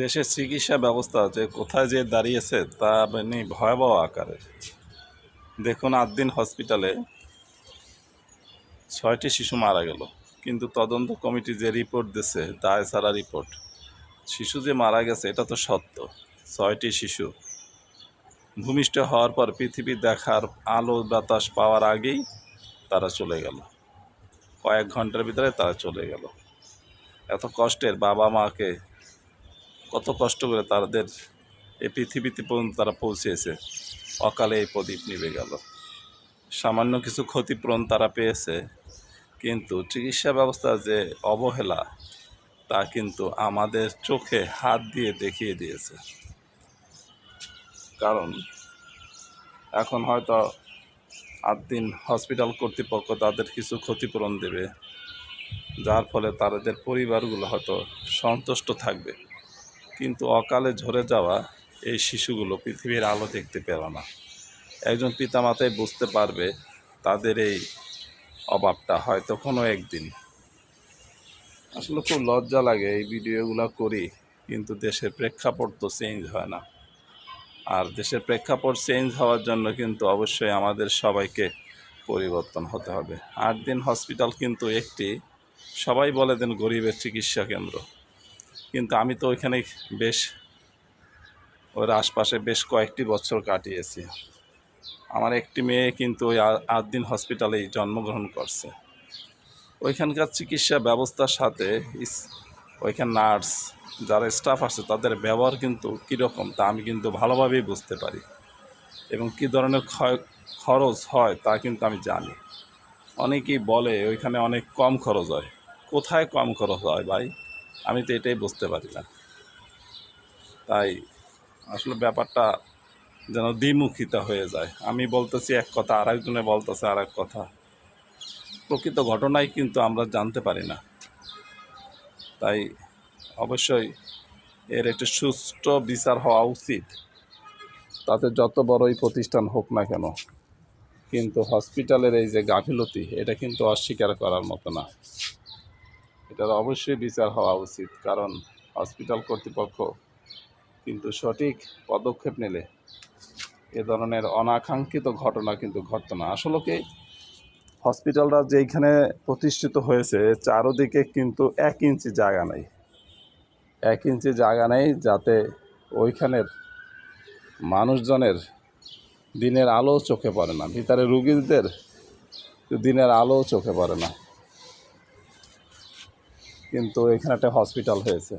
দেশের চিকিৎসা ব্যবস্থা যে কোথায় যে দাঁড়িয়েছে তা মানে ভয়াবহ আকারে। দেখুন, 8 দিন হসপিটালে 6টি শিশু মারা গেল, কিন্তু তদন্ত কমিটি যে রিপোর্ট দিচ্ছে দায় সারা রিপোর্ট। শিশু যে মারা গেছে এটা তো সত্য। 6টি শিশু ভূমিষ্ঠ হওয়ার পর পৃথিবী দেখার আলো বাতাস পাওয়ার আগেই তারা চলে গেল, কয়েক ঘন্টার ভিতরে তারা চলে গেল। এত কষ্টের বাবা মাকে কত কষ্ট করে তাদের এই পৃথিবীতে পর্যন্ত তারা পৌঁছেছে, অকালে এই প্রদীপ নিভে গেল। সামান্য কিছু ক্ষতিপূরণ তারা পেয়েছে, কিন্তু চিকিৎসা ব্যবস্থার যে অবহেলা তা কিন্তু আমাদের চোখে হাত দিয়ে দেখিয়ে দিয়েছে। কারণ এখন হয়তো 8 দিন হসপিটাল কর্তৃপক্ষ তাদের কিছু ক্ষতিপূরণ দেবে, যার ফলে তাদের পরিবারগুলো হয়তো সন্তুষ্ট থাকবে, কিন্তু অকালে ঝরে যাওয়া এই শিশুগুলো পৃথিবীর আলো দেখতে পেল না। একজন পিতামাতাই বুঝতে পারবে তাদের এই অভাবটা হয়তো কোনো একদিন। আসলে খুব লজ্জা লাগে এই ভিডিওগুলো করি, কিন্তু দেশের প্রেক্ষাপট তো চেঞ্জ হয় না। আর দেশের প্রেক্ষাপট চেঞ্জ হওয়ার জন্য কিন্তু অবশ্যই আমাদের সবাইকে পরিবর্তন হতে হবে। 8 দিন হসপিটাল কিন্তু একটি, সবাই বলে দেন গরিবের চিকিৎসা কেন্দ্র, কিন্তু আমি তো ওইখানে বেশ ওর আশপাশে বেশ কয়েকটি বছর কাটিয়েছি। আমার একটি মেয়ে কিন্তু ওই 8 দিন হসপিটালেই জন্মগ্রহণ করছে। ওইখানকার চিকিৎসা ব্যবস্থার সাথে ওইখান নার্স যারা স্টাফ আছে তাদের ব্যবহার কিন্তু কীরকম তা আমি কিন্তু ভালোভাবেই বুঝতে পারি, এবং কী ধরনের খরচ হয় তা কিন্তু আমি জানি। অনেকেই বলে ওইখানে অনেক কম খরচ হয়। কোথায় কম খরচ হয় ভাই? আমি তো এটাই বুঝতে পারি না। তাই আসলে ব্যাপারটা যেন দ্বিমুখিতা হয়ে যায়। আমি বলতেছি এক কথা, আরেকজনে বলতেছে আর এক কথা। প্রকৃত ঘটনাই কিন্তু আমরা জানতে পারি না। তাই অবশ্যই এর একটি সুষ্ঠু বিচার হওয়া উচিত, তাতে যত বড়ই প্রতিষ্ঠান হোক না কেন। কিন্তু হসপিটালের এই যে গাফিলতি, এটা কিন্তু অস্বীকার করার মতো না। এটার অবশ্যই বিচার হওয়া উচিত, কারণ হসপিটাল কর্তৃপক্ষ কিন্তু সঠিক পদক্ষেপ নিলে এ ধরনের অনাকাঙ্ক্ষিত ঘটনা কিন্তু ঘটতো না। আসলে কি, হসপিটালটা যেইখানে প্রতিষ্ঠিত হয়েছে চারদিকে কিন্তু 1 ইঞ্চি জায়গা নেই, 1 ইঞ্চি জায়গা নেই, যাতে ওইখানের মানুষজনের দিনের আলো চোখে পড়ে না, ভিতরে রুগীদের দিনের আলো চোখে পড়ে না। কিন্তু এখানে একটা হসপিটাল হয়েছে।